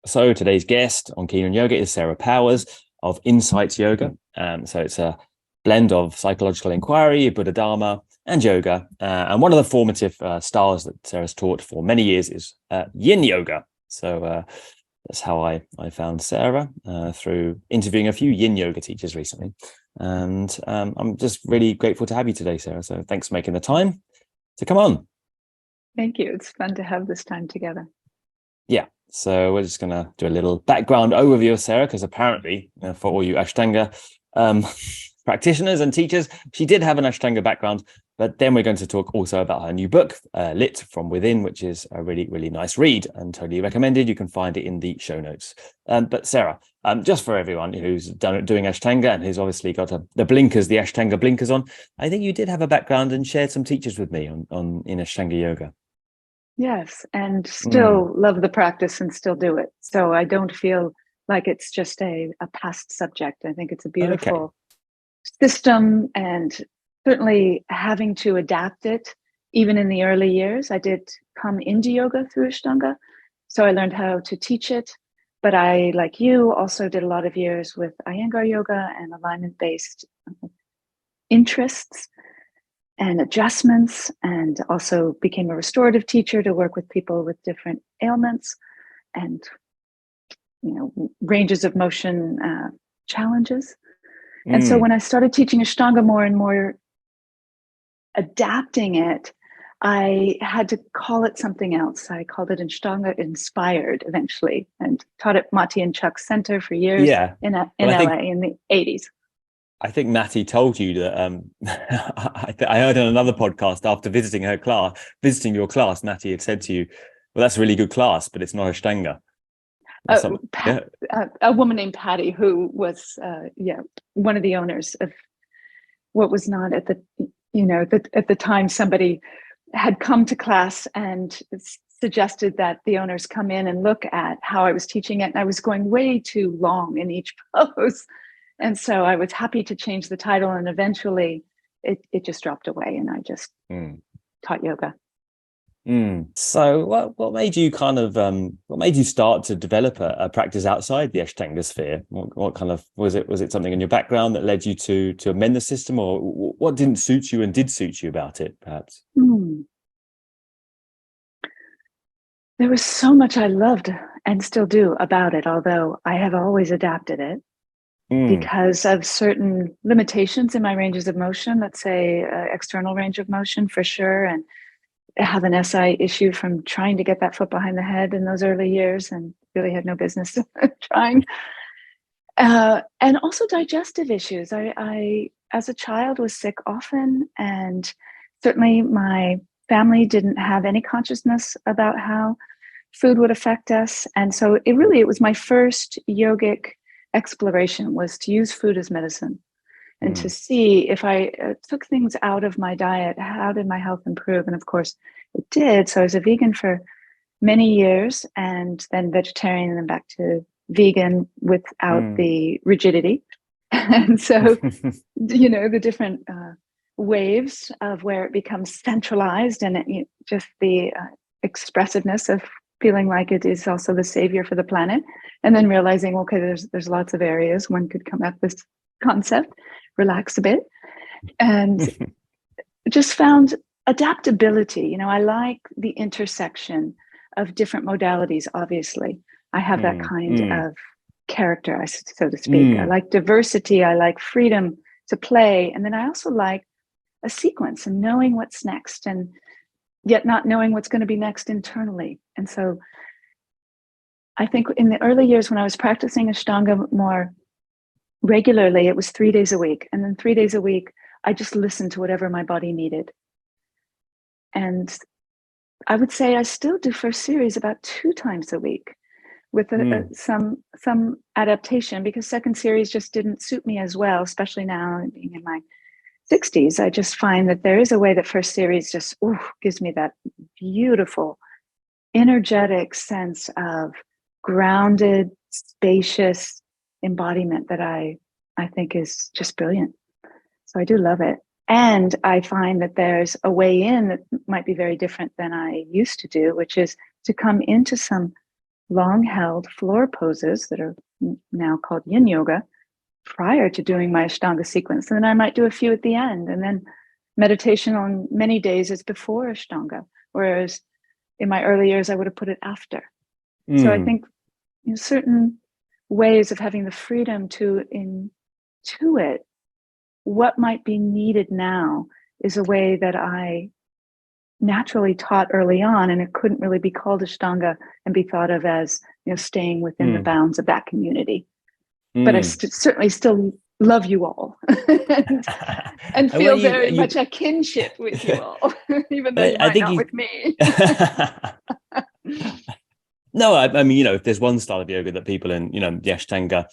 So today's guest on Yin Yoga is Sarah Powers of Insight Yoga. So it's a blend of psychological inquiry, Buddha Dharma, and yoga. And one of the formative styles that Sarah's taught for many years is Yin Yoga. So that's how I found Sarah through interviewing a few Yin Yoga teachers recently. And I'm just really grateful to have you today, Sarah. So thanks for making the time to come on. Thank you. It's fun to have this time together. Yeah. So we're just going to do a little background overview of Sarah, because apparently for all you Ashtanga practitioners and teachers, she did have an Ashtanga background. But then we're going to talk also about her new book, Lit From Within, which is a really, really nice read and totally recommended. You can find it in the show notes. But Sarah, just for everyone who's doing Ashtanga and who's obviously got the blinkers, the Ashtanga blinkers on, I think you did have a background and shared some teachers with me in Ashtanga yoga. Yes, and still love the practice and still do it. So I don't feel like it's just a past subject. I think it's a beautiful system, and certainly having to adapt it, even in the early years. I did come into yoga through Ashtanga, so I learned how to teach it. But I, like you, also did a lot of years with Iyengar yoga and alignment-based interests and adjustments, and also became a restorative teacher to work with people with different ailments and ranges of motion challenges. And so when I started teaching Ashtanga more and more, adapting it, I had to call it something else. I called it Ashtanga Inspired eventually, and taught at Maty Chucks Center for years in LA in the 80s. I think Maty told you that I heard on another podcast after visiting your class, Maty had said to you, well, that's a really good class, but it's not Ashtanga. A woman named Patty, who was one of the owners of what was not at the time, somebody had come to class and suggested that the owners come in and look at how I was teaching it. And I was going way too long in each pose. And so I was happy to change the title, and eventually it just dropped away, and I just taught yoga. So what made you start to develop a practice outside the Ashtanga sphere? What kind of was it something in your background that led you to amend the system, or what didn't suit you and did suit you about it, perhaps? There was so much I loved and still do about it, although I have always adapted it. Because of certain limitations in my ranges of motion, let's say external range of motion for sure, and I have an SI issue from trying to get that foot behind the head in those early years, and really had no business trying. And also digestive issues. I, as a child, was sick often, and certainly my family didn't have any consciousness about how food would affect us. And so it was my first yogic exploration, was to use food as medicine and to see if I took things out of my diet, how did my health improve? And of course it did. So I was a vegan for many years, and then vegetarian, and then back to vegan without the rigidity. And so, the different waves of where it becomes centralized, and just the expressiveness of feeling like it is also the savior for the planet, and then realizing, okay, there's lots of areas one could come at this concept, relax a bit, and just found adaptability. I like the intersection of different modalities. Obviously, I have that kind of character, so to speak. I like diversity. I like freedom to play, and then I also like a sequence and knowing what's next, and yet not knowing what's going to be next internally. And so I think in the early years when I was practicing Ashtanga more regularly, it was 3 days a week. And then 3 days a week, I just listened to whatever my body needed. And I would say I still do first series about 2 times a week with some adaptation, because second series just didn't suit me as well, especially now being in my 60s. I just find that there is a way that first series just gives me that beautiful, energetic sense of grounded, spacious embodiment that I think is just brilliant. So I do love it. And I find that there's a way in that might be very different than I used to do, which is to come into some long held floor poses that are now called Yin Yoga prior to doing my Ashtanga sequence. And then I might do a few at the end. And then meditation on many days is before Ashtanga, whereas in my early years, I would have put it after. So I think certain ways of having the freedom to intuit what might be needed now is a way that I naturally taught early on, and it couldn't really be called Ashtanga and be thought of as staying within the bounds of that community. But I certainly still love you all and feel very much a kinship with you all, even though you might not with me. No, I mean, if there's one style of yoga that people in, the Ashtanga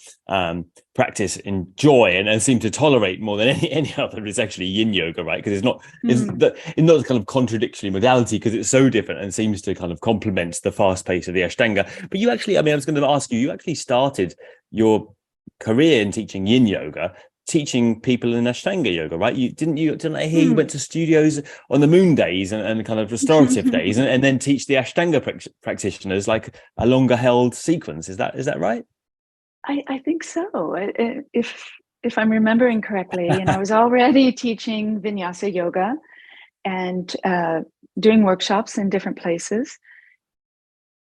practice enjoy and seem to tolerate more than any other, is actually Yin Yoga, right? Because it's not kind of contradictory modality, because it's so different and seems to kind of complement the fast pace of the Ashtanga. But you actually, I was going to ask you, you actually started your career in teaching Yin Yoga, teaching people in Ashtanga yoga, right? Didn't I hear you went to studios on the moon days and kind of restorative days and then teach the Ashtanga practitioners like a longer held sequence. Is that right? I think so. If I'm remembering correctly, and I was already teaching Vinyasa yoga and doing workshops in different places.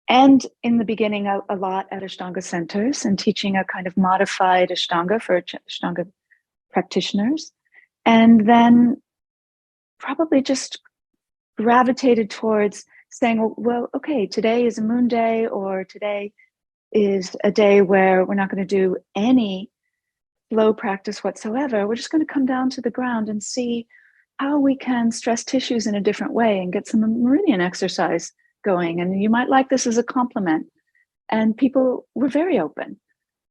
And in the beginning, a lot at Ashtanga centers and teaching a kind of modified Ashtanga for Ashtanga practitioners. And then probably just gravitated towards saying, well, okay, today is a moon day, or today is a day where we're not going to do any flow practice whatsoever. We're just going to come down to the ground and see how we can stress tissues in a different way and get some meridian exercise going. And you might like this as a compliment. And people were very open.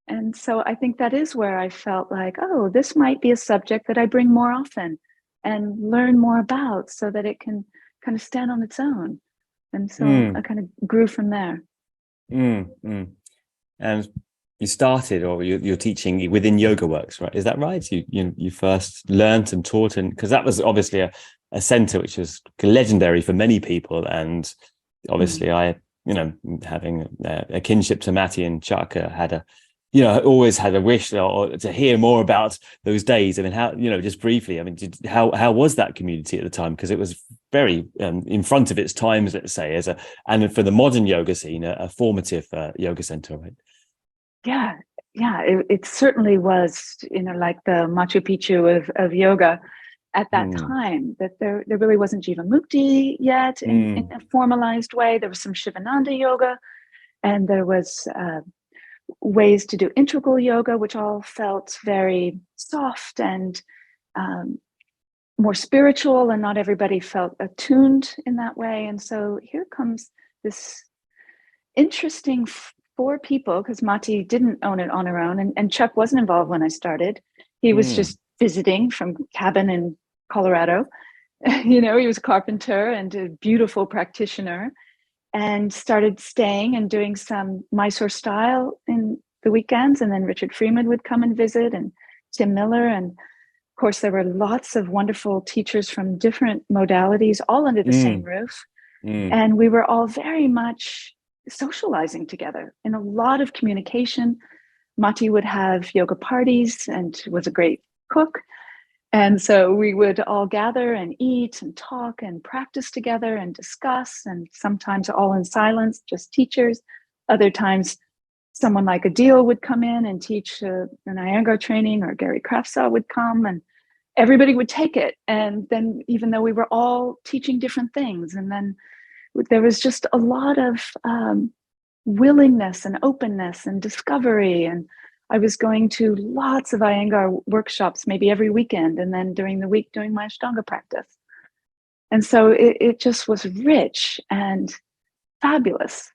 And so I think that is where I felt like, oh, this might be a subject that I bring more often and learn more about so that it can kind of stand on its own. And so I kind of grew from there. And you started, or you're teaching within Yoga Works, right? Is that right? You first learned and taught, and because that was obviously a center which was legendary for many people. And obviously I, having a kinship to Maty and Chuck, had always had a wish to hear more about those days. I mean, how, just briefly, I mean, how was that community at the time? Because it was very in front of its times, let's say, and for the modern yoga scene, a formative yoga center, right? Yeah, it certainly was, like the Machu Picchu of yoga at that time. That there really wasn't Jivamukti yet in a formalized way. There was some Shivananda yoga, and there was ways to do integral yoga, which all felt very soft and more spiritual, and not everybody felt attuned in that way. And so here comes this interesting four people, because Maty didn't own it on her own, and Chuck wasn't involved when I started. He was just visiting from cabin in Colorado. He was a carpenter and a beautiful practitioner, and started staying and doing some Mysore style in the weekends. And then Richard Freeman would come and visit, and Tim Miller. And of course, there were lots of wonderful teachers from different modalities, all under the same roof. And we were all very much socializing together in a lot of communication. Maty would have yoga parties and was a great cook. And so we would all gather and eat and talk and practice together and discuss, and sometimes all in silence, just teachers. Other times, someone like Adil would come in and teach an Iyengar training, or Gary Kraftsaw would come, and everybody would take it. And then, even though we were all teaching different things, and then there was just a lot of willingness and openness and discovery. And I was going to lots of Iyengar workshops, maybe every weekend, and then during the week doing my Ashtanga practice. And so it just was rich and fabulous.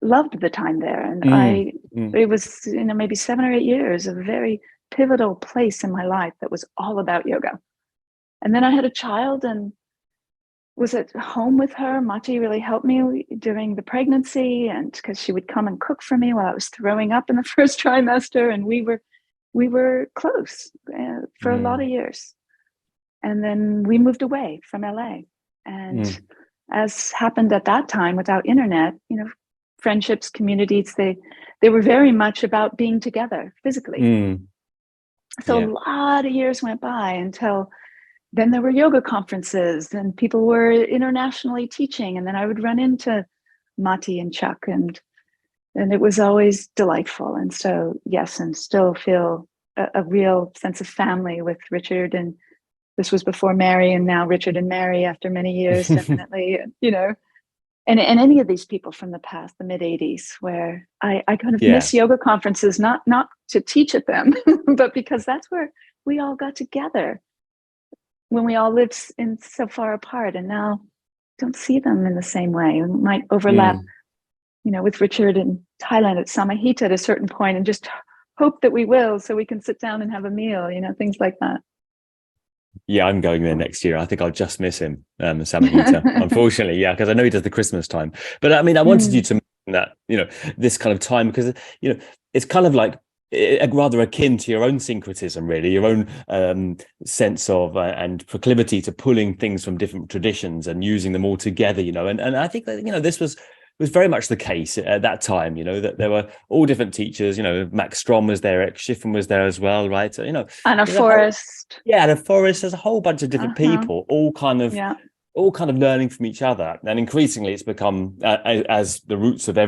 Loved the time there. And it was, maybe 7 or 8 years of a very pivotal place in my life that was all about yoga. And then I had a child and was at home with her. Maty really helped me during the pregnancy, and because she would come and cook for me while I was throwing up in the first trimester, and we were close for a lot of years. And then we moved away from LA, and as happened at that time, without internet, friendships, communities, they were very much about being together physically. So a lot of years went by until then there were yoga conferences and people were internationally teaching. And then I would run into Maty and Chuck, and it was always delightful. And so, yes, and still feel a real sense of family with Richard. And this was before Mary, and now Richard and Mary after many years, definitely, you know, and any of these people from the past, the mid 80s, where I kind of miss yoga conferences, not to teach at them, but because that's where we all got together when we all lived in so far apart, and now don't see them in the same way. We might overlap, you know, with Richard in Thailand at Samahita at a certain point, and just hope that we will, so we can sit down and have a meal, you know, things like that. Yeah, I'm going there next year. I think I'll just miss him, Samahita, unfortunately. Yeah, because I know he does the Christmas time. But I mean, I wanted you to mention that, you know, this kind of time, because, you know, it's kind of like rather akin to your own syncretism, really, your own sense of and proclivity to pulling things from different traditions and using them all together, you know. And I think that, you know, this was very much the case at that time, you know, that there were all different teachers, you know, Max Strom was there, Eric Schiffen was there as well, right? So, you know, Anna Forrest. Anna Forrest, there's a whole bunch of different people, all kind of learning from each other. And increasingly it's become, as the roots of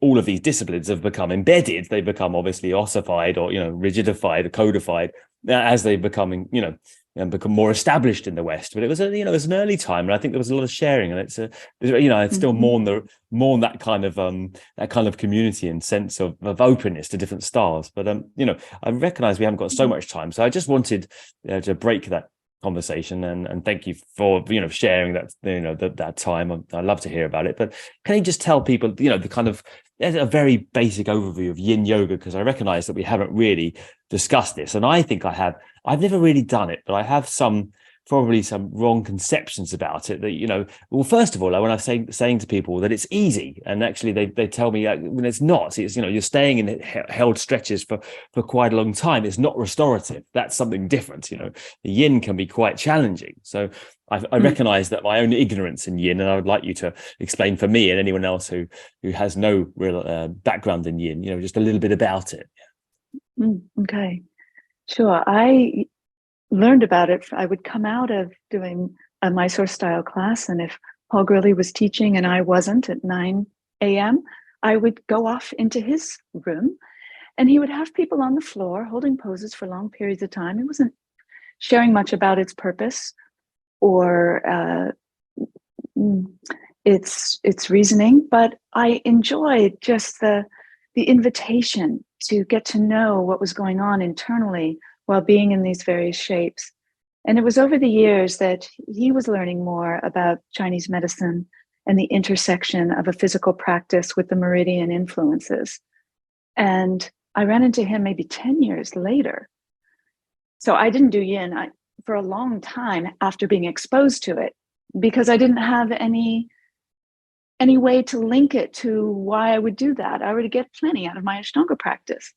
all of these disciplines have become embedded, they become obviously ossified or, you know, rigidified, codified, as they become, you know, and become more established in the West. But it was you know, it was an early time, and I think there was a lot of sharing, and it's you know, it's still mourn that kind of community and sense of openness to different styles. But you know, I recognize we haven't got so much time, so I just wanted to break that conversation and thank you for, you know, sharing that, you know, that time. I love to hear about it. But can you just tell people, you know, the kind of a very basic overview of Yin Yoga, because I recognize that we haven't really discussed this, and I think I've never really done it, but I have probably some wrong conceptions about it that, you know, well, first of all, when I'm saying to people that it's easy, and actually they tell me when it's not, it's, you know, you're staying in held stretches for quite a long time. It's not restorative. That's something different. You know, the yin can be quite challenging. So I recognize that my own ignorance in yin, and I would like you to explain for me and anyone else who has no real background in yin, you know, just a little bit about it. Okay, sure. I learned about it. I would come out of doing a Mysore style class, and if Paul Grilley was teaching and I wasn't at 9 a.m., I would go off into his room, and he would have people on the floor holding poses for long periods of time. He wasn't sharing much about its purpose or its reasoning, but I enjoyed just the invitation to get to know what was going on internally while being in these various shapes. And it was over the years that he was learning more about Chinese medicine and the intersection of a physical practice with the meridian influences. And I ran into him maybe 10 years later. So I didn't do yin for a long time after being exposed to it, because I didn't have any way to link it to why I would do that. I would get plenty out of my Ashtanga practice.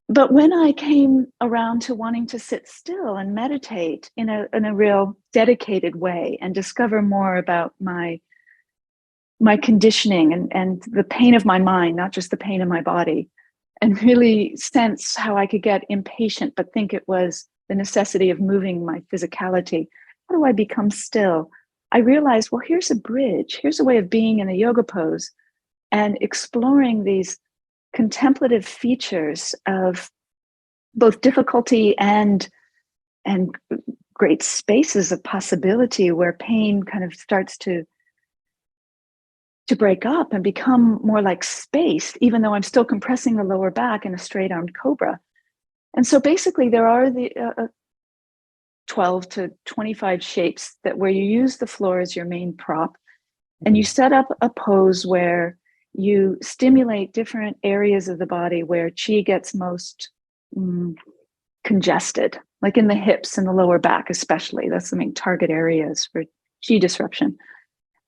But when I came around to wanting to sit still and meditate in a real dedicated way and discover more about my conditioning and the pain of my mind, not just the pain of my body, and really sense how I could get impatient but think it was the necessity of moving my physicality. How do I become still? I realized, well, here's a bridge. Here's a way of being in a yoga pose and exploring these contemplative features of both difficulty and great spaces of possibility where pain kind of starts to break up and become more like space, even though I'm still compressing the lower back in a straight-armed cobra. And so basically there are the 12 to 25 shapes where you use the floor as your main prop, and you set up a pose where you stimulate different areas of the body where qi gets most congested, like in the hips and the lower back especially. That's the main target areas for qi disruption.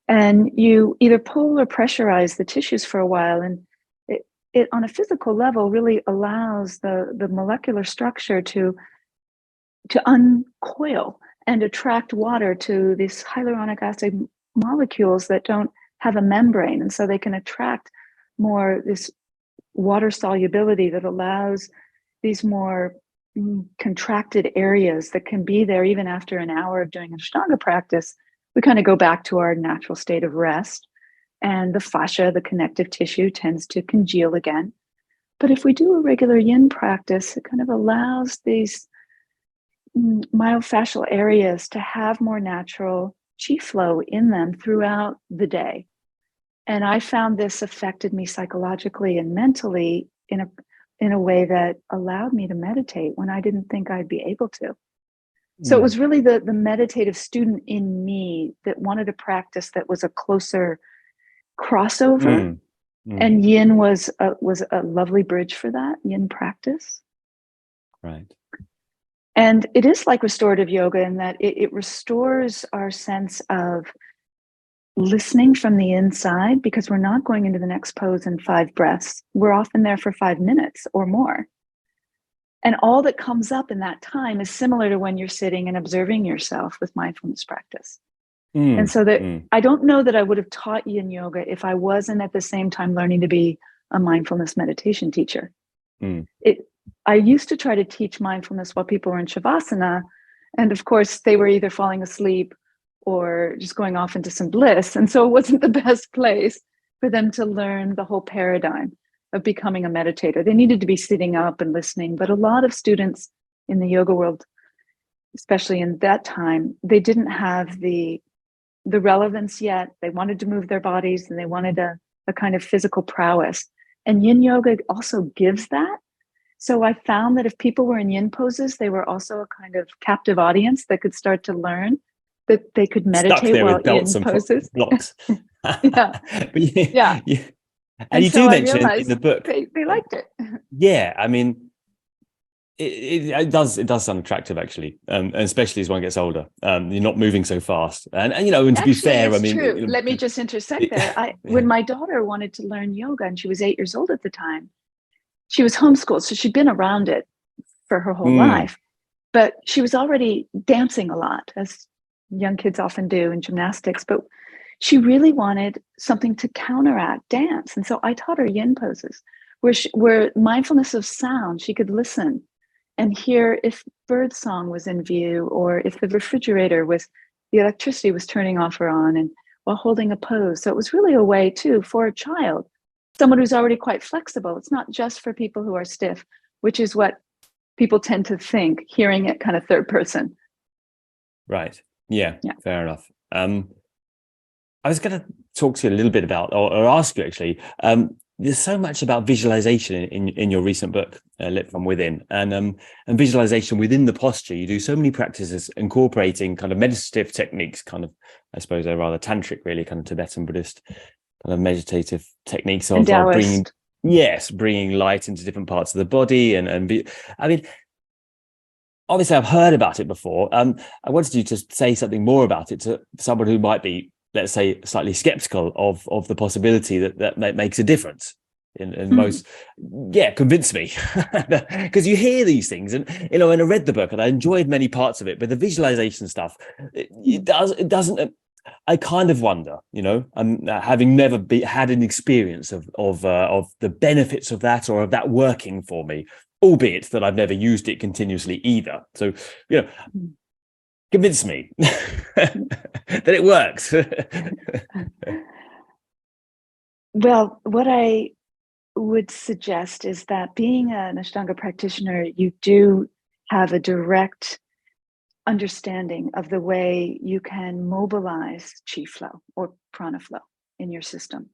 And you either pull or pressurize the tissues for a while, and it on a physical level really allows the molecular structure to uncoil and attract water to these hyaluronic acid molecules that don't have a membrane, and so they can attract more this water solubility that allows these more contracted areas that can be there even after an hour of doing Ashtanga practice. We kind of go back to our natural state of rest, and the fascia, the connective tissue, tends to congeal again. But if we do a regular yin practice, it kind of allows these myofascial areas to have more natural chi flow in them throughout the day. And I found this affected me psychologically and mentally in a way that allowed me to meditate when I didn't think I'd be able to. So it was really the meditative student in me that wanted a practice that was a closer crossover. And yin was a lovely bridge for that, yin practice. Right. And it is like restorative yoga in that it restores our sense of listening from the inside, because we're not going into the next pose in 5 breaths. We're often there for 5 minutes or more. And all that comes up in that time is similar to when you're sitting and observing yourself with mindfulness practice. And so that I don't know that I would have taught yin yoga if I wasn't at the same time learning to be a mindfulness meditation teacher. I used to try to teach mindfulness while people were in shavasana. And of course, they were either falling asleep or just going off into some bliss. And so it wasn't the best place for them to learn the whole paradigm of becoming a meditator. They needed to be sitting up and listening. But a lot of students in the yoga world, especially in that time, they didn't have the relevance yet. They wanted to move their bodies, and they wanted a kind of physical prowess. And yin yoga also gives that. So I found that if people were in yin poses, they were also a kind of captive audience that could start to learn, that they could meditate while in poses. Blocks. Yeah. Yeah. And you so do I mention in realized the book, they liked it. Yeah, I mean, it does sound attractive, actually, and especially as one gets older. You're not moving so fast, and and to Actually, be fair, it's I mean, true. Let me just intersect there. When my daughter wanted to learn yoga, and she was 8 years old at the time, she was homeschooled, so she'd been around it for her whole life. But she was already dancing a lot, as young kids often do in gymnastics. But she really wanted something to counteract dance, and so I taught her yin poses, where mindfulness of sound. She could listen and hear if bird song was in view, or if the refrigerator the electricity was turning off or on, and while holding a pose. So it was really a way too for a child, someone who's already quite flexible. It's not just for people who are stiff, which is what people tend to think, hearing it kind of third person. Right. Yeah. Fair enough. I was going to talk to you a little bit about, or ask you actually, there's so much about visualization in your recent book, Lit from Within, and visualization within the posture. You do so many practices incorporating kind of meditative techniques, kind of, I suppose they're rather tantric, really, kind of Tibetan Buddhist kind of meditative techniques of bringing light into different parts of the body. I mean, obviously I've heard about it before. I wanted you to say something more about it to someone who might be, let's say, slightly skeptical of the possibility that makes a difference in most. Convince me, because you hear these things, and and I read the book and I enjoyed many parts of it, but the visualization stuff, it doesn't. I kind of wonder, having never had an experience of the benefits of that, or of that working for me, albeit that I've never used it continuously either. So, convince me that it works. Well, what I would suggest is that being an Ashtanga practitioner, you do have a direct understanding of the way you can mobilize chi flow or prana flow in your system.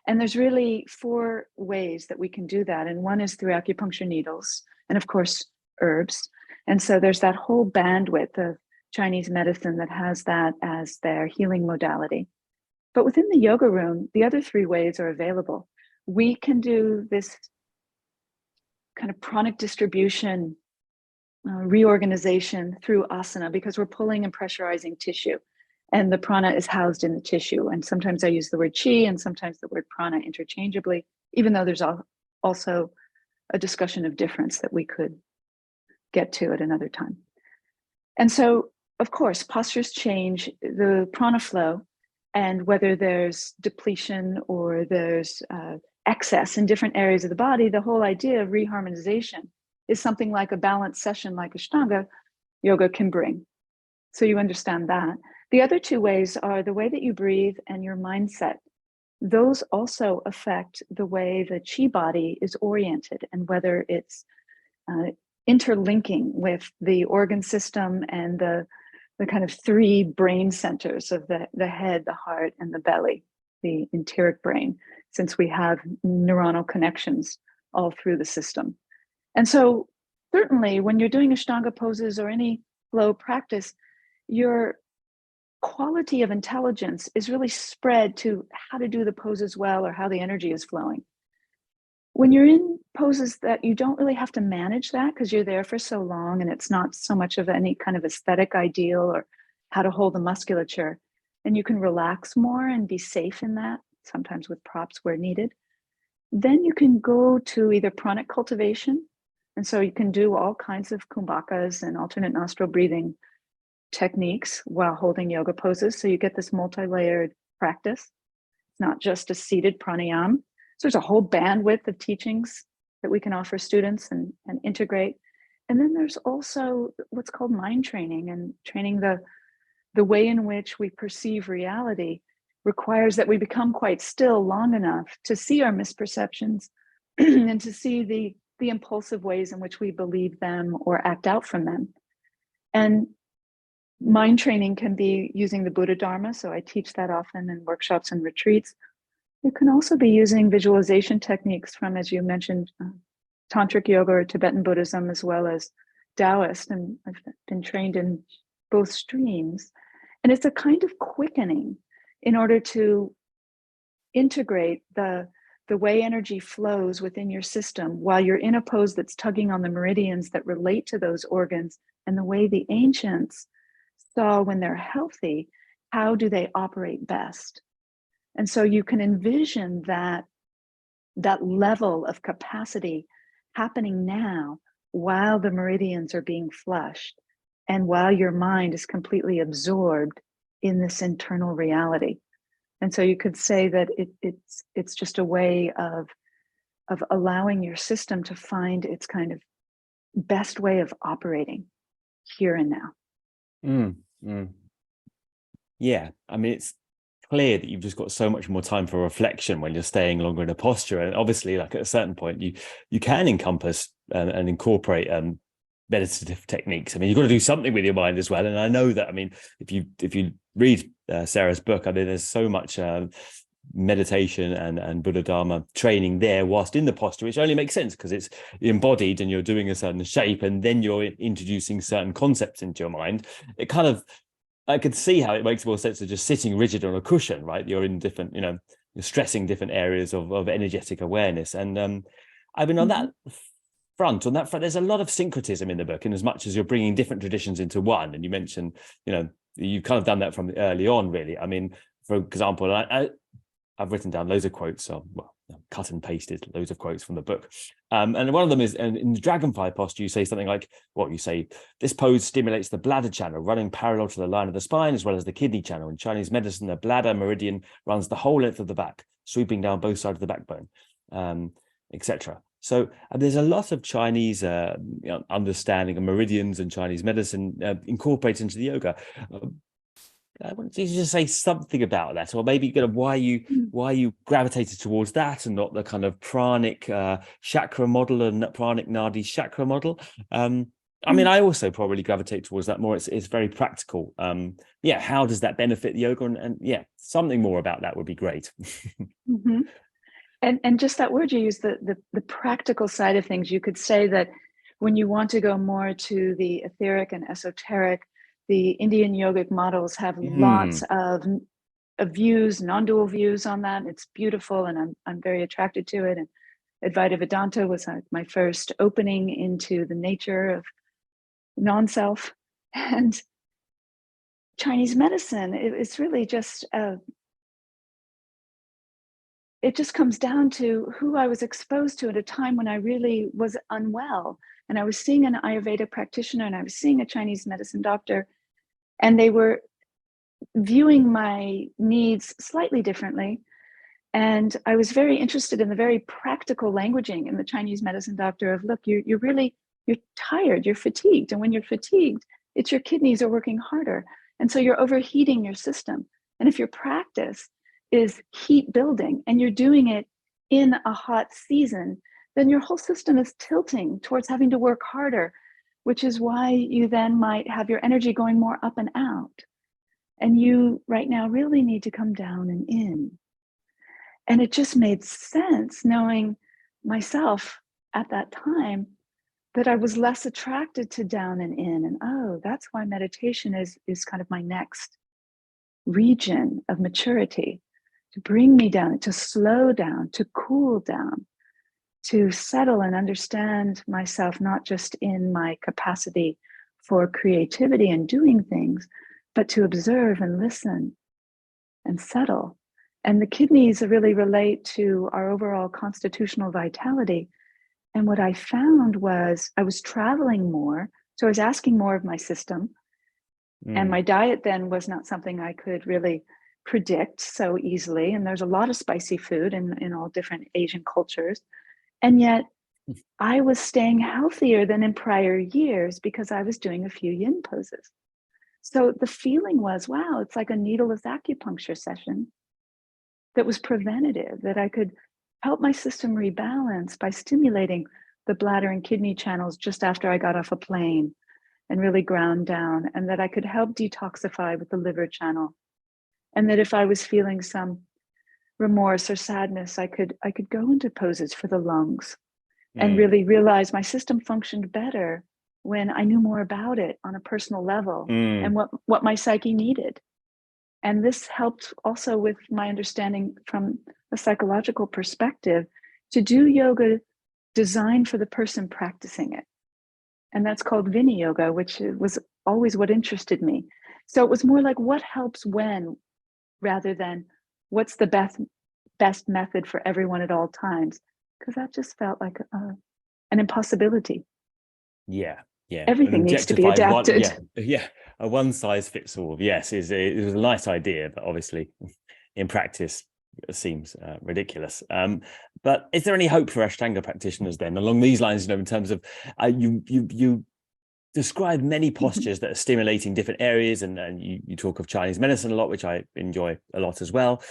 And there's really 4 ways that we can do that. And one is through acupuncture needles, and of course, herbs. And so there's that whole bandwidth of Chinese medicine that has that as their healing modality. But within the yoga room, the other 3 ways are available. We can do this kind of pranic distribution, reorganization through asana, because we're pulling and pressurizing tissue, and the prana is housed in the tissue. And sometimes I use the word chi and sometimes the word prana interchangeably, even though there's also a discussion of difference that we could get to at another time. And so, of course, postures change, the prana flow And whether there's depletion or there's excess in different areas of the body, the whole idea of reharmonization is something like a balanced session like Ashtanga yoga can bring. So you understand that. The other two ways are the way that you breathe and your mindset. Those also affect the way the chi body is oriented and whether it's interlinking with the organ system and the kind of three brain centers of the head, the heart, and the belly, the enteric brain, since we have neuronal connections all through the system. And so certainly when you're doing Ashtanga poses or any flow practice, your quality of intelligence is really spread to how to do the poses well or how the energy is flowing. When you're in poses that you don't really have to manage that because you're there for so long and it's not so much of any kind of aesthetic ideal or how to hold the musculature, and you can relax more and be safe in that, sometimes with props where needed, then you can go to either pranic cultivation. And so you can do all kinds of kumbhakas and alternate nostril breathing techniques while holding yoga poses. So you get this multi-layered practice. It's not just a seated pranayama. So there's a whole bandwidth of teachings that we can offer students and integrate. And then there's also what's called mind training, and training the way in which we perceive reality requires that we become quite still long enough to see our misperceptions and to see the impulsive ways in which we believe them or act out from them. And mind training can be using the Buddha Dharma. So I teach that often in workshops and retreats. You can also be using visualization techniques from, as you mentioned, Tantric yoga or Tibetan Buddhism, as well as Taoist. And I've been trained in both streams. And it's a kind of quickening in order to integrate the way energy flows within your system while you're in a pose that's tugging on the meridians that relate to those organs, and the way the ancients saw when they're healthy, how do they operate best? And so you can envision that level of capacity happening now while the meridians are being flushed and while your mind is completely absorbed in this internal reality. And so you could say that it's just a way of allowing your system to find its kind of best way of operating here and now. Yeah, I mean, it's clear that you've just got so much more time for reflection when you're staying longer in a posture, and obviously, like at a certain point, you can encompass and incorporate meditative techniques. I mean, you've got to do something with your mind as well. And I know that, I mean, if you read Sarah's book, I mean, there's so much meditation and Buddha Dharma training there whilst in the posture, which only makes sense because it's embodied and you're doing a certain shape, and then you're introducing certain concepts into your mind. It kind of, I could see how it makes more sense than just sitting rigid on a cushion, right? You're in different, you're stressing different areas of energetic awareness. And I mean, on that front, there's a lot of syncretism in the book, in as much as you're bringing different traditions into one. And you mentioned, you've kind of done that from early on, really. I mean, for example, I've written down loads of quotes, cut and pasted loads of quotes from the book. And one of them is, in the dragonfly posture, you say something like, this pose stimulates the bladder channel running parallel to the line of the spine, as well as the kidney channel. In Chinese medicine, the bladder meridian runs the whole length of the back, sweeping down both sides of the backbone, etc. So there's a lot of Chinese understanding of meridians and Chinese medicine incorporated into the yoga. I wanted you to just say something about that, or maybe why you gravitated towards that and not the kind of pranic chakra model and pranic nadi chakra model. I mean, I also probably gravitate towards that more. It's very practical. How does that benefit the yoga? And something more about that would be great. Mm-hmm. And just that word you use, the practical side of things, you could say that when you want to go more to the etheric and esoteric, the Indian yogic models have lots of views, non-dual views on that. It's beautiful, and I'm very attracted to it. And Advaita Vedanta was my first opening into the nature of non-self. And Chinese medicine, it's really just it just comes down to who I was exposed to at a time when I really was unwell. And I was seeing an Ayurveda practitioner and I was seeing a Chinese medicine doctor, and they were viewing my needs slightly differently. And I was very interested in the very practical languaging in the Chinese medicine doctor of, look, you're tired, you're fatigued. And when you're fatigued, it's your kidneys are working harder. And so you're overheating your system. And if your practice is heat building and you're doing it in a hot season, then your whole system is tilting towards having to work harder, which is why you then might have your energy going more up and out. And you right now really need to come down and in. And it just made sense knowing myself at that time that I was less attracted to down and in. And oh, that's why meditation is kind of my next region of maturity, to bring me down, to slow down, to cool down, to settle and understand myself, not just in my capacity for creativity and doing things, but to observe and listen and settle. And the kidneys really relate to our overall constitutional vitality. And what I found was I was traveling more. So I was asking more of my system. And my diet then was not something I could really predict so easily. And there's a lot of spicy food in all different Asian cultures. And yet I was staying healthier than in prior years because I was doing a few yin poses. So the feeling was, wow, it's like a needleless acupuncture session that was preventative, that I could help my system rebalance by stimulating the bladder and kidney channels just after I got off a plane and really ground down, and that I could help detoxify with the liver channel. And that if I was feeling some remorse or sadness, I could go into poses for the lungs and really realize my system functioned better when I knew more about it on a personal level and what my psyche needed. And this helped also with my understanding from a psychological perspective to do yoga designed for the person practicing it. And that's called Viniyoga, which was always what interested me. So it was more like what helps when, rather than what's the best method for everyone at all times, because that just felt like an impossibility. Yeah. Everything needs to be adapted. A one size fits all. Yes, it was a nice idea, but obviously in practice it seems ridiculous. But is there any hope for Ashtanga practitioners then along these lines? In terms of you describe many postures that are stimulating different areas, and you talk of Chinese medicine a lot, which I enjoy a lot as well.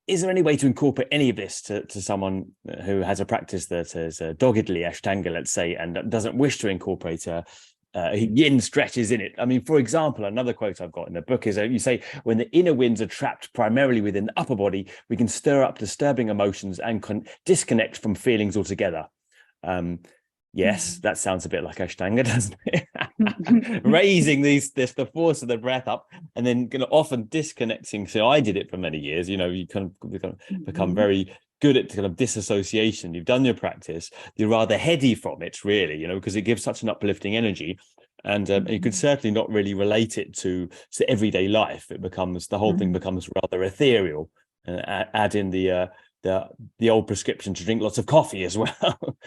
Is there any way to incorporate any of this to someone who has a practice that is doggedly Ashtanga, let's say, and doesn't wish to incorporate yin stretches in it? I mean, for example, another quote I've got in the book is you say, when the inner winds are trapped primarily within the upper body, we can stir up disturbing emotions and disconnect from feelings altogether. Yes, that sounds a bit like Ashtanga, doesn't it? Raising the force of the breath up and then often disconnecting. So I did it for many years. You kind of become very good at kind of disassociation. You've done your practice. You're rather heady from it, really, because it gives such an uplifting energy. And you could certainly not really relate it to everyday life. The whole thing becomes rather ethereal. Add in the old prescription to drink lots of coffee as well.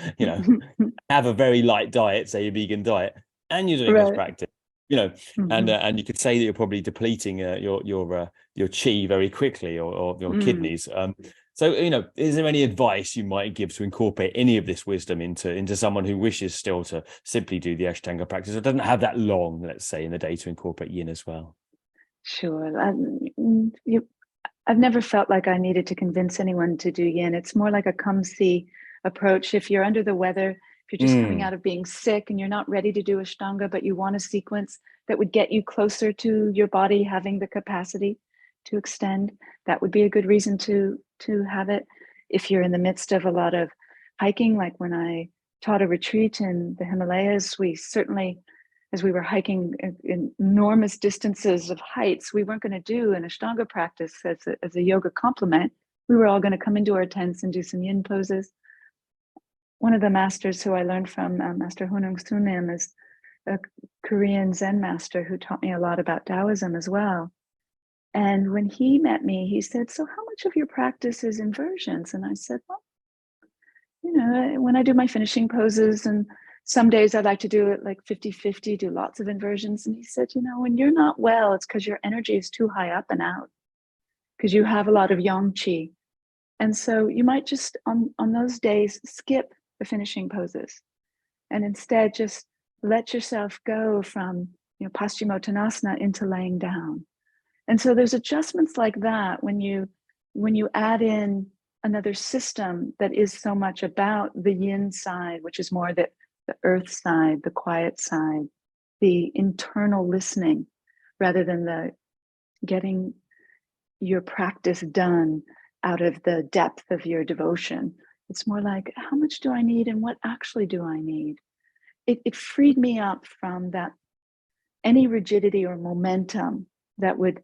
Have a very light diet, say a vegan diet, and you're doing this practice. And you could say that you're probably depleting your chi very quickly, or your kidneys. So is there any advice you might give to incorporate any of this wisdom into someone who wishes still to simply do the Ashtanga practice, or doesn't have that long, let's say, in the day to incorporate yin as well? Sure. I've never felt like I needed to convince anyone to do yin. It's more like a come see approach. If you're under the weather, if you're just coming out of being sick and you're not ready to do Ashtanga, but you want a sequence that would get you closer to your body having the capacity to extend, that would be a good reason to have it. If you're in the midst of a lot of hiking, like when I taught a retreat in the Himalayas, we certainly, as we were hiking in enormous distances of heights, we weren't going to do an Ashtanga practice as a yoga complement. We were all going to come into our tents and do some yin poses. One of the masters who I learned from, Master Honung Sunim, is a Korean Zen master who taught me a lot about Taoism as well. And when he met me, he said, "So how much of your practice is inversions?" And I said, "Well, when I do my finishing poses and Some days I'd like to do it like 50-50, do lots of inversions. And he said, when you're not well, it's because your energy is too high up and out, because you have a lot of yang qi. And so you might just on those days skip the finishing poses and instead just let yourself go from Paschimottanasana into laying down. And so there's adjustments like that when you add in another system that is so much about the yin side, which is more the earth side, the quiet side, the internal listening, rather than the getting your practice done out of the depth of your devotion. It's more like, how much do I need and what actually do I need? It freed me up from that any rigidity or momentum that would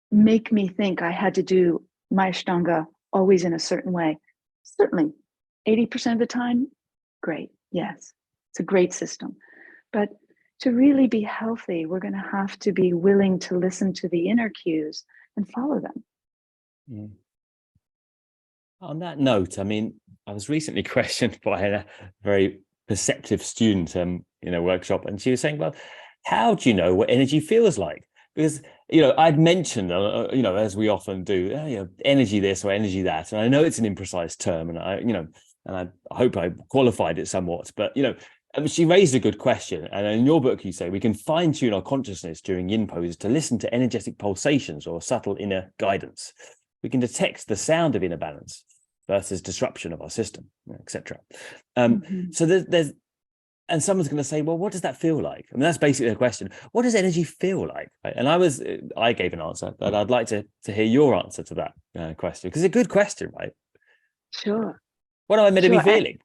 make me think I had to do my Ashtanga always in a certain way. Certainly, 80% of the time, great. Yes, it's a great system. But to really be healthy, we're going to have to be willing to listen to the inner cues and follow them. Mm. On that note, I mean, I was recently questioned by a very perceptive student in a workshop, and she was saying, well, how do you know what energy feels like? Because, I'd mentioned, as we often do, energy this or energy that. And I know it's an imprecise term, and I hope I qualified it somewhat, but, she raised a good question. And in your book, you say we can fine tune our consciousness during yin poses to listen to energetic pulsations or subtle inner guidance. We can detect the sound of inner balance versus disruption of our system, etc. So there's, and someone's going to say, well, what does that feel like? I mean, that's basically the question. What does energy feel like? Right? And I gave an answer, but I'd like to hear your answer to that question, because it's a good question, right? Sure. What am I meant to be feeling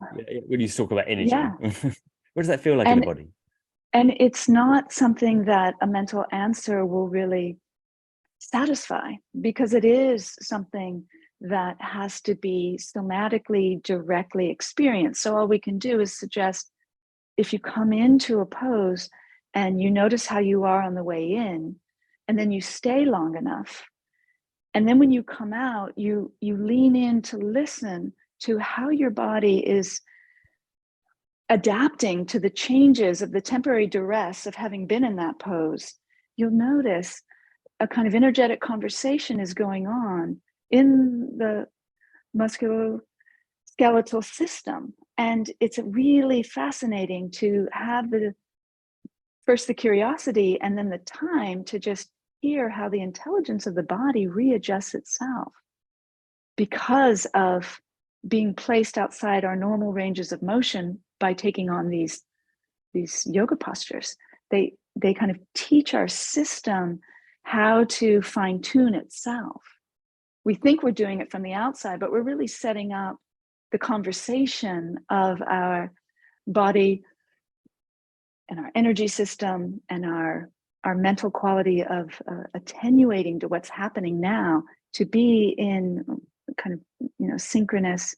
when you talk about energy? Yeah. What does that feel like in the body? And it's not something that a mental answer will really satisfy, because it is something that has to be somatically directly experienced. So all we can do is suggest, if you come into a pose and you notice how you are on the way in, and then you stay long enough, and then when you come out, you lean in to listen to how your body is adapting to the changes of the temporary duress of having been in that pose, you'll notice a kind of energetic conversation is going on in the musculoskeletal system. And it's really fascinating to have first the curiosity and then the time to just hear how the intelligence of the body readjusts itself because of being placed outside our normal ranges of motion by taking on these yoga postures. They kind of teach our system how to fine tune itself. We think we're doing it from the outside, but we're really setting up the conversation of our body and our energy system and our mental quality of attenuating to what's happening now, to be in kind of synchronous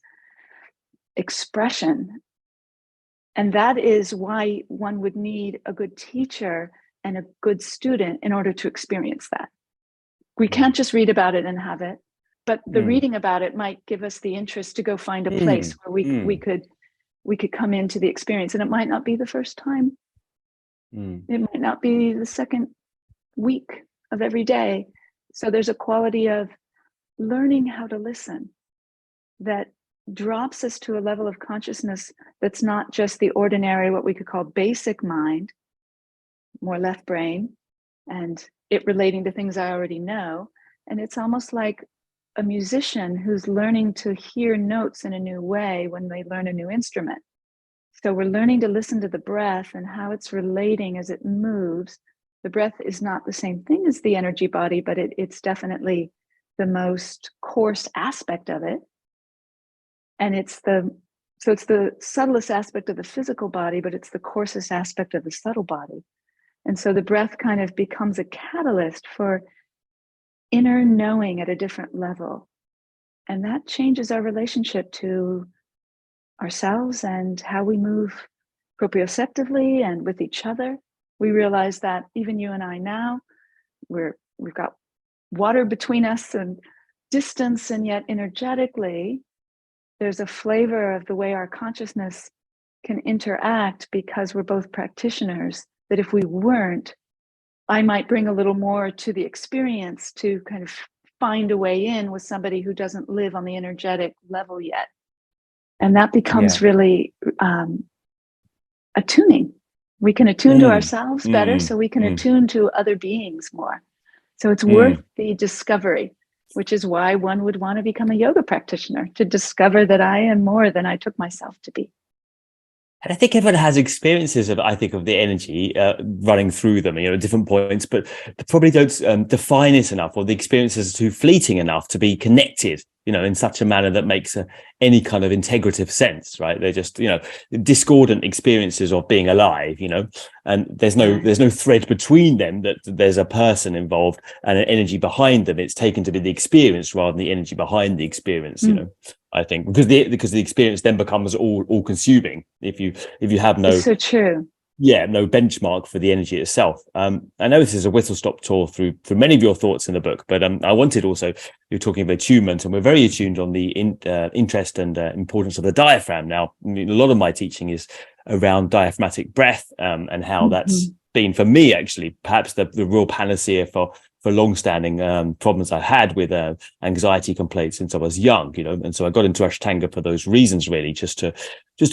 expression. And that is why one would need a good teacher and a good student in order to experience that. We can't just read about it and have it, but the reading about it might give us the interest to go find a place where we could come into the experience. And it might not be the first time. It might not be the second week of every day. So there's a quality of learning how to listen that drops us to a level of consciousness that's not just the ordinary, what we could call basic mind, more left brain, and it relating to things I already know. And it's almost like a musician who's learning to hear notes in a new way when they learn a new instrument. So we're learning to listen to the breath and how it's relating as it moves. The breath is not the same thing as the energy body, but it's definitely the most coarse aspect of it. And it's the subtlest aspect of the physical body, but it's the coarsest aspect of the subtle body. And so the breath kind of becomes a catalyst for inner knowing at a different level. And that changes our relationship to ourselves and how we move proprioceptively and with each other. We realize that even you and I now, we've got water between us and distance, and yet energetically, there's a flavor of the way our consciousness can interact because we're both practitioners, that if we weren't, I might bring a little more to the experience to kind of find a way in with somebody who doesn't live on the energetic level yet. And that becomes really attuning. We can attune to ourselves better, so we can attune to other beings more. So it's worth the discovery, which is why one would want to become a yoga practitioner, to discover that I am more than I took myself to be. And I think everyone has experiences of, I think, of the energy running through them, at different points, but they probably don't define it enough, or the experiences are too fleeting enough to be connected, in such a manner that makes any kind of integrative sense, right? They're just, discordant experiences of being alive, and there's no thread between them, that there's a person involved and an energy behind them. It's taken to be the experience rather than the energy behind the experience, I think, because the experience then becomes all consuming if you have no. It's so true. Yeah, no benchmark for the energy itself. I know this is a whistle-stop tour through many of your thoughts in the book, but I wanted also, you're talking of attunement, and we're very attuned on the interest and importance of the diaphragm. Now, a lot of my teaching is around diaphragmatic breath, and how that's been, for me, actually, perhaps the real panacea for long-standing problems I had with anxiety complaints since I was young, and so I got into Ashtanga for those reasons, really, just to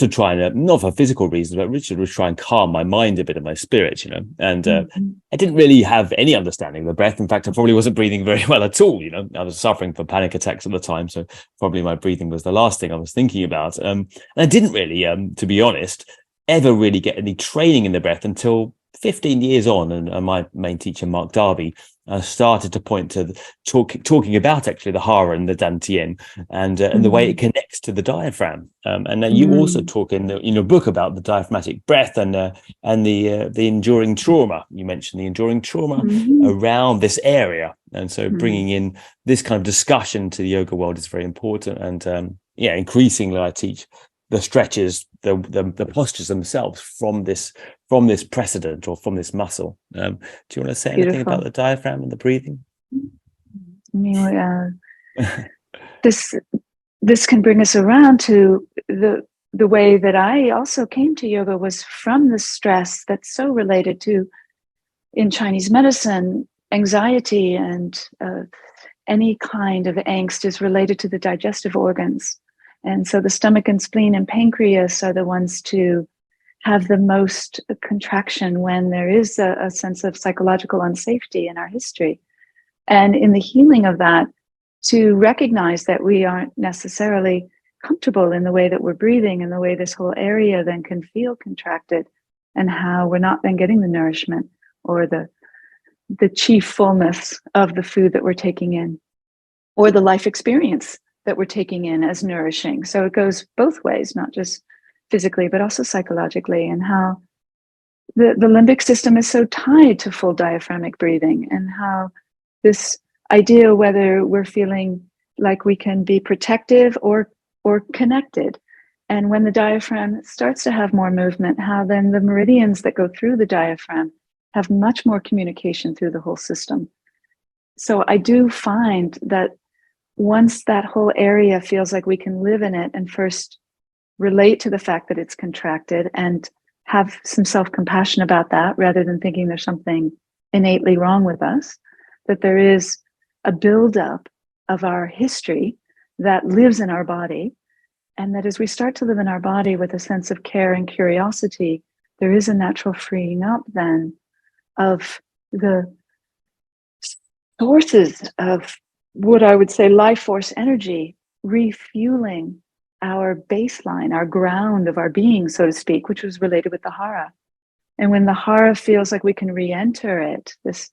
try and, not for physical reasons, but Richard was trying to calm my mind a bit and my spirit, and I didn't really have any understanding of the breath. In fact, I probably wasn't breathing very well at all. I was suffering from panic attacks at the time, so probably my breathing was the last thing I was thinking about. And I didn't really, to be honest, ever really get any training in the breath until 15 years on, and my main teacher, Mark Darby, started to point to talking about actually the hara and the dantian, and the way it connects to the diaphragm. And you also talk in your book about the diaphragmatic breath and the enduring trauma. You mentioned the enduring trauma around this area, and so bringing in this kind of discussion to the yoga world is very important. And increasingly I teach the stretches, the postures themselves from this precedent or from this muscle. Do you want to say anything about the diaphragm and the breathing? This can bring us around to the way that I also came to yoga, was from the stress that's so related to, in Chinese medicine, anxiety and any kind of angst is related to the digestive organs. And so the stomach and spleen and pancreas are the ones to have the most contraction when there is a sense of psychological unsafety in our history. And in the healing of that, to recognize that we aren't necessarily comfortable in the way that we're breathing and the way this whole area then can feel contracted, and how we're not then getting the nourishment or the chief fullness of the food that we're taking in, or the life experience that we're taking in as nourishing. So it goes both ways, not just physically, but also psychologically, and how the limbic system is so tied to full diaphragmatic breathing, and how this idea whether we're feeling like we can be protective or connected. And when the diaphragm starts to have more movement, how then the meridians that go through the diaphragm have much more communication through the whole system. So I do find that once that whole area feels like we can live in it, and first relate to the fact that it's contracted and have some self-compassion about that, rather than thinking there's something innately wrong with us, that there is a buildup of our history that lives in our body, and that as we start to live in our body with a sense of care and curiosity, there is a natural freeing up then of the sources of what I would say life force energy, refueling our baseline, our ground of our being, so to speak, which was related with the hara. And when the hara feels like we can re-enter it, this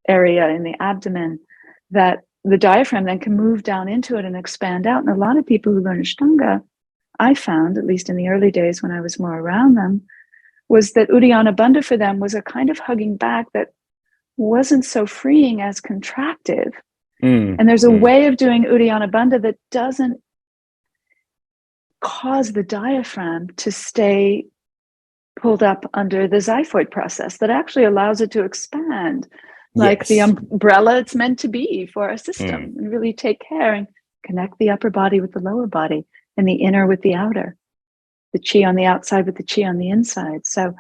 area in the abdomen, that the diaphragm then can move down into it and expand out. And a lot of people who learn Ashtanga, I found, at least in the early days when I was more around them, was that Uddiyana Bandha for them was a kind of hugging back that wasn't so freeing as contractive. And there's a way of doing Uddiyana Bandha that doesn't cause the diaphragm to stay pulled up under the xiphoid process, that actually allows it to expand like the umbrella it's meant to be for our system, and really take care and connect the upper body with the lower body and the inner with the outer. the chi on the outside with the chi on the inside. So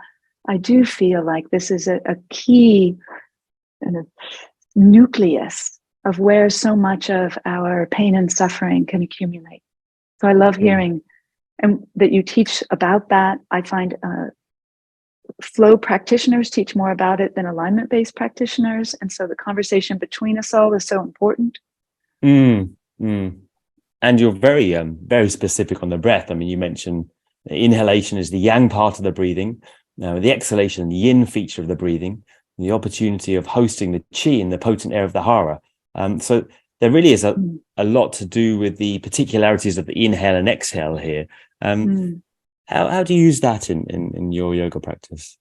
I do feel like this is a key kind of nucleus of where so much of our pain and suffering can accumulate. So I love hearing and that you teach about that. I find flow practitioners teach more about it than alignment-based practitioners. And so the conversation between us all is so important. And you're very specific on the breath. I mean, you mentioned inhalation is the yang part of the breathing. Now, the exhalation, the yin feature of the breathing, the opportunity of hosting the chi in the potent air of the hara. So there really is a lot to do with the particularities of the inhale and exhale here. How do you use that in your yoga practice?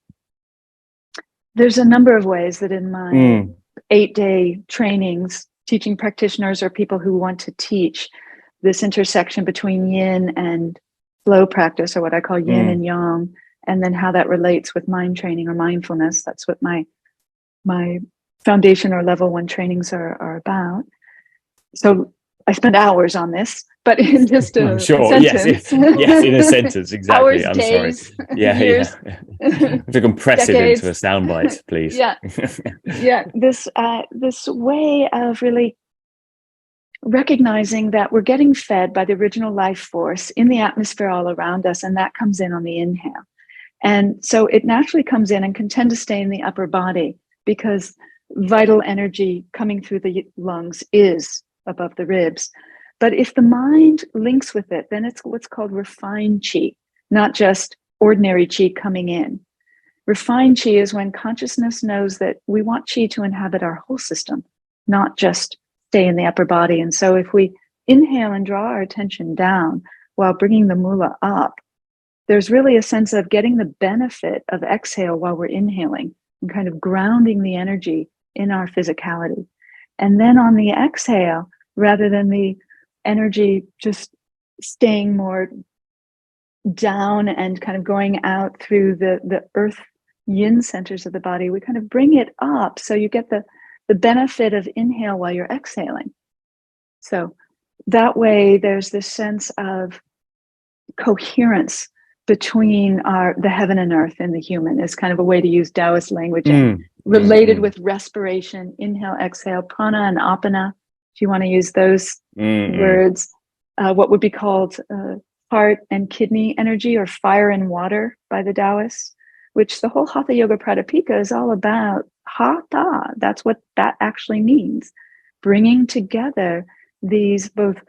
There's a number of ways that in my 8-day trainings, teaching practitioners or people who want to teach this intersection between yin and flow practice, or what I call yin and yang, and then how that relates with mind training or mindfulness. That's what my foundation or level 1 trainings are about. So I spent hours on this, but in just a sentence. Yes, in a sentence, exactly. Hours, I'm days, sorry. years. To compress decades. it into a soundbite, please. This way of really recognizing that we're getting fed by the original life force in the atmosphere all around us, and that comes in on the inhale. And so it naturally comes in and can tend to stay in the upper body because vital energy coming through the lungs is above the ribs. But if the mind links with it, then it's what's called refined chi, not just ordinary chi coming in. Refined chi is when consciousness knows that we want chi to inhabit our whole system, not just stay in the upper body. And so if we inhale and draw our attention down while bringing the mula up, there's really a sense of getting the benefit of exhale while we're inhaling and kind of grounding the energy in our physicality. And then on the exhale, rather than the energy just staying more down and kind of going out through the earth yin centers of the body, we kind of bring it up so you get the benefit of inhale while you're exhaling. So that way there's this sense of coherence between the heaven and earth and the human is kind of a way to use Taoist language related with respiration, inhale, exhale, prana and apana, if you want to use those words, what would be called heart and kidney energy, or fire and water by the Taoists, which the whole Hatha Yoga Pradipika is all about. Hatha, that's what that actually means. Bringing together these both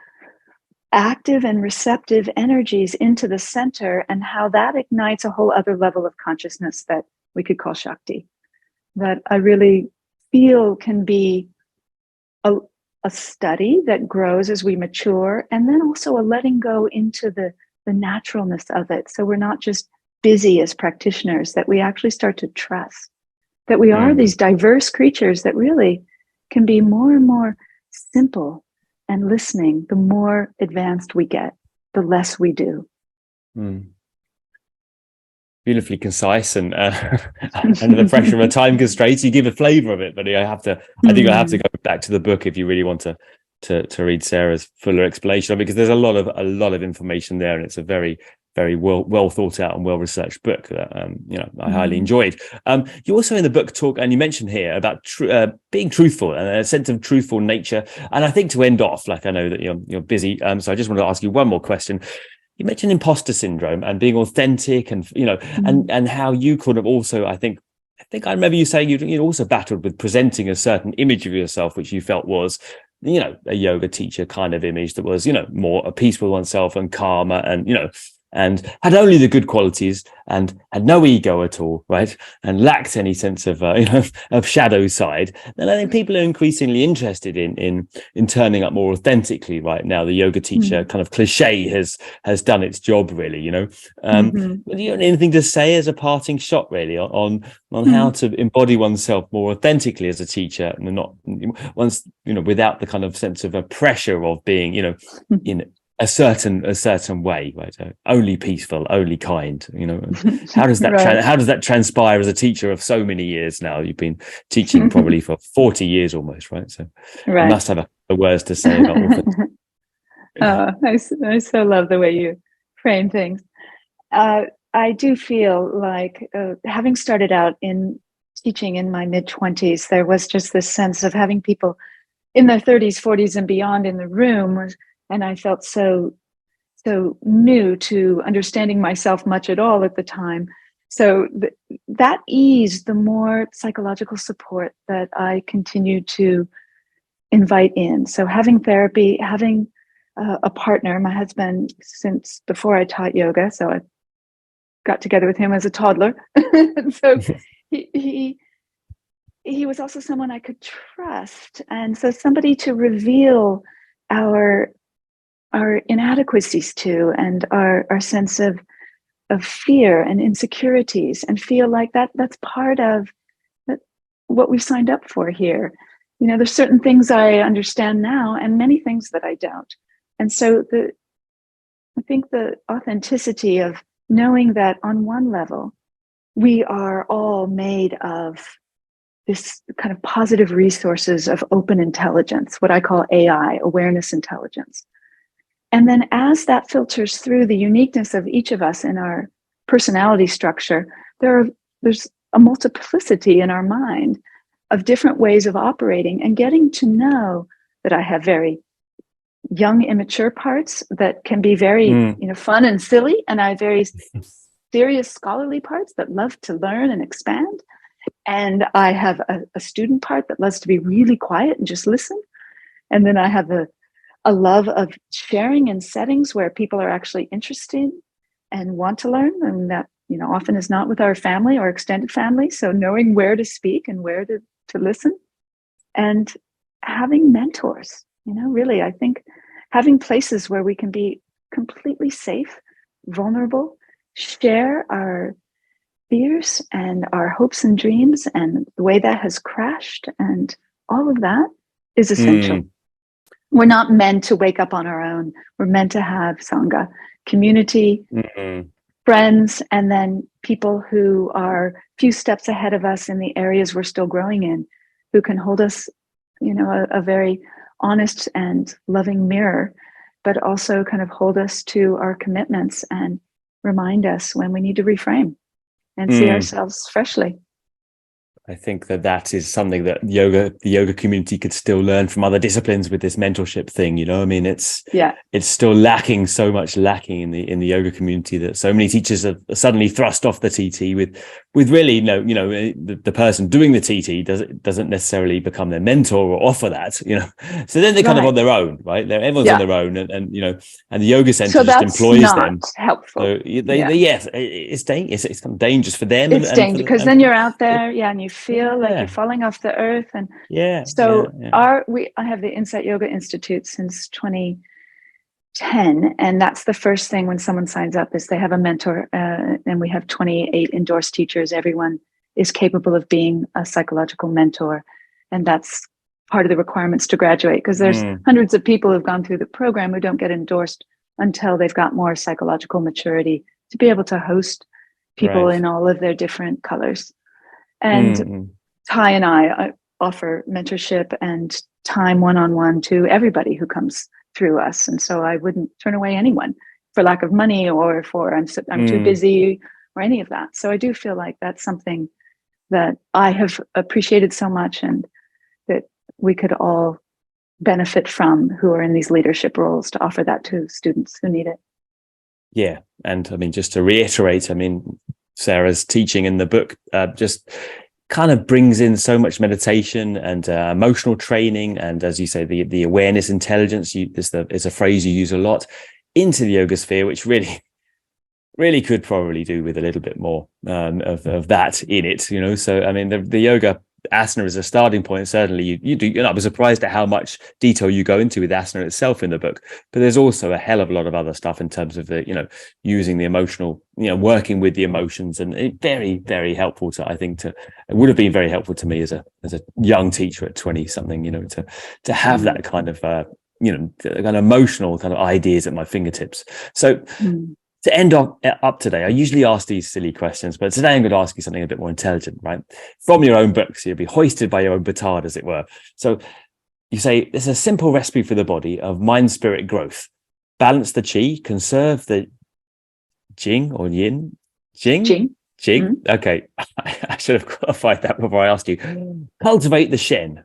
active and receptive energies into the center, and how that ignites a whole other level of consciousness that we could call Shakti, that I really feel can be a study that grows as we mature, and then also a letting go into the naturalness of it. So we're not just busy as practitioners, that we actually start to trust that we are these diverse creatures that really can be more and more simple and listening. The more advanced we get, the less we do. Beautifully concise and under the pressure of a time constraint, you give a flavor of it. But I think I have to go back to the book if you really want to read Sarah's fuller explanation, because there's a lot of information there, and it's a very well thought out and well researched book that I highly enjoyed. You also in the book talk, and you mentioned here about being truthful and a sense of truthful nature. And I think to end off, like, I know that you're busy, so I just want to ask you one more question. You mentioned imposter syndrome and being authentic, and and how you could have also, I think I remember you saying you also battled with presenting a certain image of yourself which you felt was a yoga teacher kind of image that was more at peace with oneself and calmer, and had only the good qualities and had no ego at all, right? And lacked any sense of of shadow side. And I think people are increasingly interested in turning up more authentically right now. The yoga teacher kind of cliche has done its job, really. Do you have anything to say as a parting shot, really, on how to embody oneself more authentically as a teacher, and not without the kind of sense of a pressure of being in a certain way, right? Only peaceful, only kind. How does that how does that transpire as a teacher of so many years now? You've been teaching probably for 40 years almost, right? So you must have a words to say about all things. I so love the way you frame things. I do feel like having started out in teaching in my mid-20s, there was just this sense of having people in their 30s, 40s, and beyond in the room. And I felt so new to understanding myself much at all at the time. So that eased the more psychological support that I continued to invite in. So having therapy, having a partner, my husband, since before I taught yoga. So I got together with him as a toddler. So he was also someone I could trust. And so somebody to reveal our inadequacies to, and our sense of fear and insecurities, and feel like that's part of what we've signed up for here. You know, there's certain things I understand now and many things that I don't. And so I think the authenticity of knowing that on one level, we are all made of this kind of positive resources of open intelligence, what I call AI, awareness intelligence. And then as that filters through the uniqueness of each of us in our personality structure, there's a multiplicity in our mind of different ways of operating, and getting to know that I have very young, immature parts that can be very fun and silly, and I have very serious scholarly parts that love to learn and expand. And I have a student part that loves to be really quiet and just listen. And then I have a love of sharing in settings where people are actually interested and want to learn, and that, you know, often is not with our family or extended family. So knowing where to speak and where to listen, and having mentors, you know, really, I think having places where we can be completely safe, vulnerable, share our fears and our hopes and dreams and the way that has crashed, and all of that is essential. We're not meant to wake up on our own. We're meant to have Sangha, community, friends, and then people who are a few steps ahead of us in the areas we're still growing in, who can hold us, you know, a very honest and loving mirror, but also kind of hold us to our commitments and remind us when we need to reframe and see ourselves freshly. I think that is something that the yoga community could still learn from other disciplines with this mentorship thing. You know, I mean, it's still lacking in the yoga community, that so many teachers are suddenly thrust off the TT with really the person doing the TT doesn't necessarily become their mentor or offer that, you know. So then they're kind of on their own, right? Everyone's on their own, and you know, and the yoga center just employs them. Helpful. So it's dangerous. It's kind of dangerous for them. It's dangerous because then you're out there, and you feel like you're falling off the earth. And I have the Insight Yoga Institute since 2010, and that's the first thing when someone signs up is they have a mentor, and we have 28 endorsed teachers. Everyone is capable of being a psychological mentor, and that's part of the requirements to graduate, because there's hundreds of people who've gone through the program who don't get endorsed until they've got more psychological maturity to be able to host people in all of their different colors. And Ty and I offer mentorship and time one-on-one to everybody who comes through us. And so I wouldn't turn away anyone for lack of money or for I'm too busy or any of that. So I do feel like that's something that I have appreciated so much, and that we could all benefit from, who are in these leadership roles, to offer that to students who need it. Yeah. And I mean, just to reiterate, I mean, Sarah's teaching in the book just kind of brings in so much meditation and emotional training, and as you say, the awareness intelligence is a phrase you use a lot, into the yoga sphere, which really could probably do with a little bit more of that in it, you know. So I mean, the yoga asana is a starting point. Certainly you do, and I was surprised at how much detail you go into with asana itself in the book, but there's also a hell of a lot of other stuff in terms of the, you know, using the emotional, you know, working with the emotions, and very, very helpful it would have been very helpful to me as a young teacher at 20 something, you know, to have that kind of you know, kind of emotional kind of ideas at my fingertips. So to end up today, I usually ask these silly questions, but today I'm going to ask you something a bit more intelligent, right? From your own book, so you'll be hoisted by your own petard, as it were. So you say, there's a simple recipe for the body of mind-spirit growth. Balance the chi, conserve the Jing or yin? Jing? Jing. Jing? Okay. I should have qualified that before I asked you. Cultivate the Shen,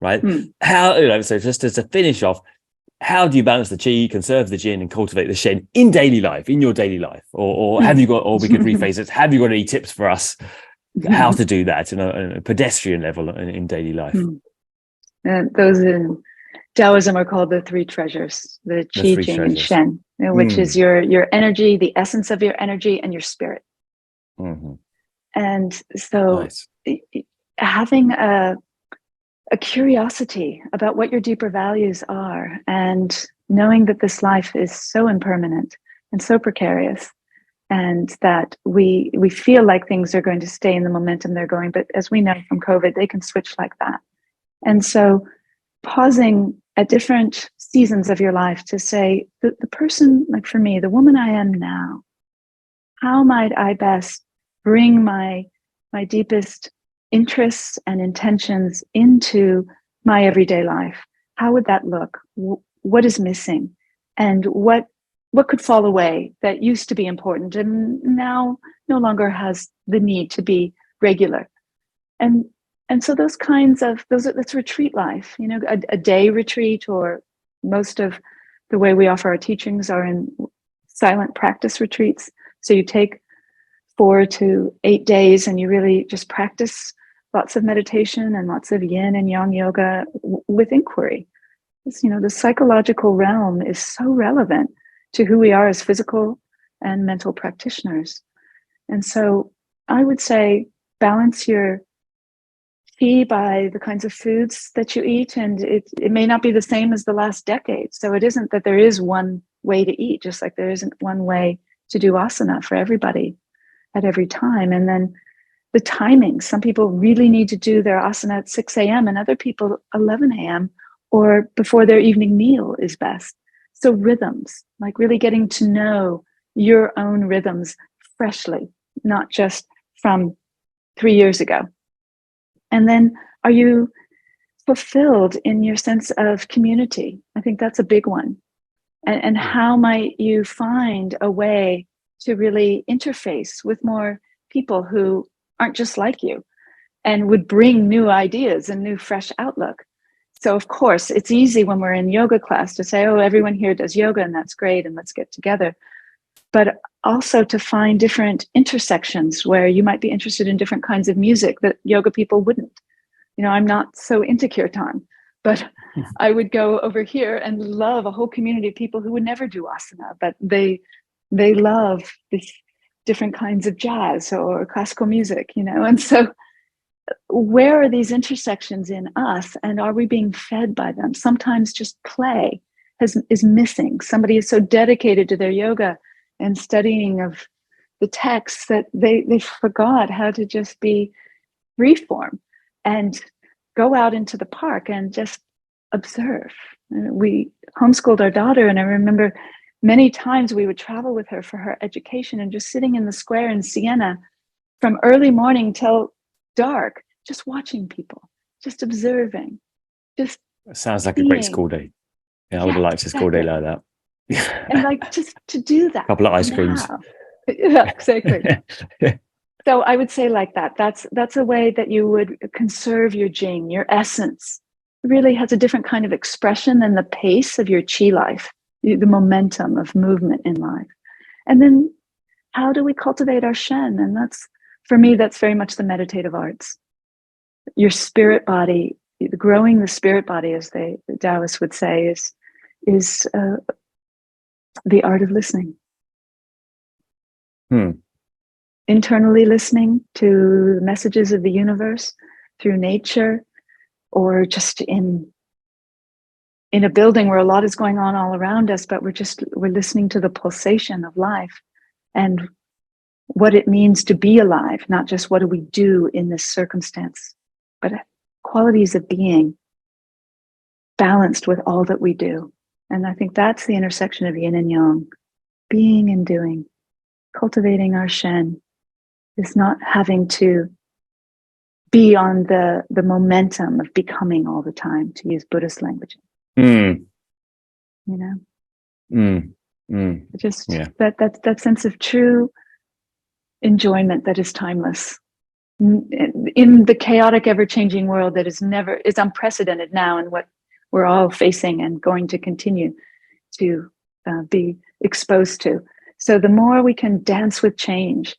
right? How, so just as a finish off, how do you balance the chi, conserve the jin, and cultivate the shen in daily life, in your daily life? Or have you got, or we could rephrase it, have you got any tips for us how to do that on a pedestrian level in daily life? Those in Taoism are called the three treasures, the qi, jing, and shen, which is your energy, the essence of your energy, and your spirit. And so having a curiosity about what your deeper values are, and knowing that this life is so impermanent and so precarious, and that we feel like things are going to stay in the momentum they're going, but as we know from COVID, they can switch like that. And so pausing at different seasons of your life to say, the person, like for me, the woman I am now, how might I best bring my deepest interests and intentions into my everyday life? How would that look? What is missing? And what could fall away that used to be important and now no longer has the need to be regular? And so those kinds of that's retreat life, a day retreat, or most of the way we offer our teachings are in silent practice retreats. So you take 4 to 8 days and you really just practice lots of meditation and lots of yin and yang yoga with inquiry. The psychological realm is so relevant to who we are as physical and mental practitioners. And so I would say balance your chi by the kinds of foods that you eat. And it may not be the same as the last decade. So it isn't that there is one way to eat, just like there isn't one way to do asana for everybody at every time. And then the timing. Some people really need to do their asana at 6 a.m. and other people 11 a.m. or before their evening meal is best. So rhythms, like really getting to know your own rhythms freshly, not just from 3 years ago. And then, are you fulfilled in your sense of community? I think that's a big one. And how might you find a way to really interface with more people who aren't just like you and would bring new ideas and new fresh outlook? So of course, it's easy when we're in yoga class to say, oh, everyone here does yoga and that's great and let's get together. But also to find different intersections where you might be interested in different kinds of music that yoga people wouldn't. I'm not so into kirtan, but I would go over here and love a whole community of people who would never do asana, but they love these different kinds of jazz or classical music, and so where are these intersections in us, and are we being fed by them? Sometimes just play is missing. Somebody is so dedicated to their yoga and studying of the texts that they forgot how to just be freeform and go out into the park and just observe. We homeschooled our daughter, and I remember many times we would travel with her for her education and just sitting in the square in Siena from early morning till dark, just watching people, just observing, just it sounds like a great school day. Yeah, I would have liked a school day like that. And like just to do that. A couple of ice creams. Yeah, exactly. So I would say like that. That's a way that you would conserve your jing, your essence. It really has a different kind of expression than the pace of your chi life, the momentum of movement in life. And then how do we cultivate our shen? And that's, for me, that's very much the meditative arts. Your spirit body, growing the spirit body, as the Taoists would say, is the art of listening. Internally listening to the messages of the universe through nature, or just in a building where a lot is going on all around us, but we're listening to the pulsation of life and what it means to be alive, not just what do we do in this circumstance, but qualities of being balanced with all that we do. And I think that's the intersection of yin and yang, being and doing, cultivating our shen. Is not having to be on the momentum of becoming all the time, to use Buddhist language. Just Yeah. that sense of true enjoyment that is timeless in the chaotic, ever-changing world that is unprecedented now, and what we're all facing and going to continue to be exposed to. So the more we can dance with change,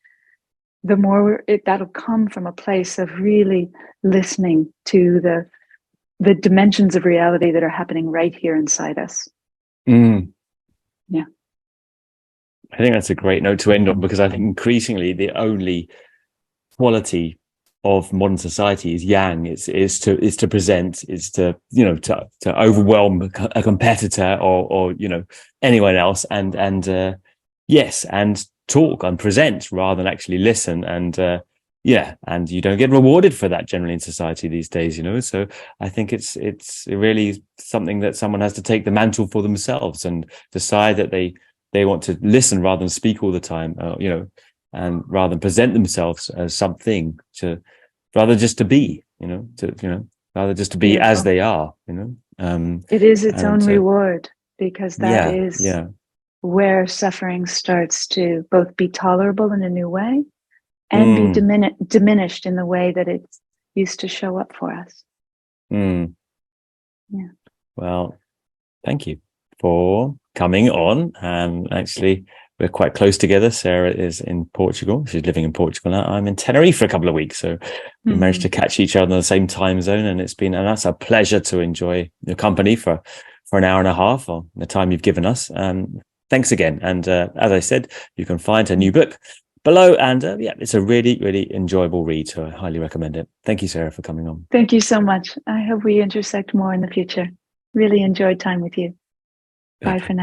the more that'll come from a place of really listening to the dimensions of reality that are happening right here inside us. Yeah. I think that's a great note to end on, because I think increasingly the only quality of modern society is yang. Is to present, is to overwhelm a competitor or anyone else, and yes, and talk and present rather than actually listen. And and you don't get rewarded for that generally in society these days, so I think it's really something that someone has to take the mantle for themselves and decide that they want to listen rather than speak all the time, and rather than present themselves as something, rather just to be, rather just to be Beautiful. as they are, It is its own reward, because that is yeah. where suffering starts to both be tolerable in a new way and be diminished in the way that it used to show up for us. Yeah. Well, thank you for coming on. Actually, we're quite close together. Sarah is in Portugal. She's living in Portugal now. I'm in Tenerife for a couple of weeks. So we managed to catch each other in the same time zone. And that's a pleasure to enjoy your company for an hour and a half, or the time you've given us. Thanks again. And as I said, you can find her new book below. And it's a really, really enjoyable read. So I highly recommend it. Thank you, Sarah, for coming on. Thank you so much. I hope we intersect more in the future. Really enjoyed time with you. Bye for now.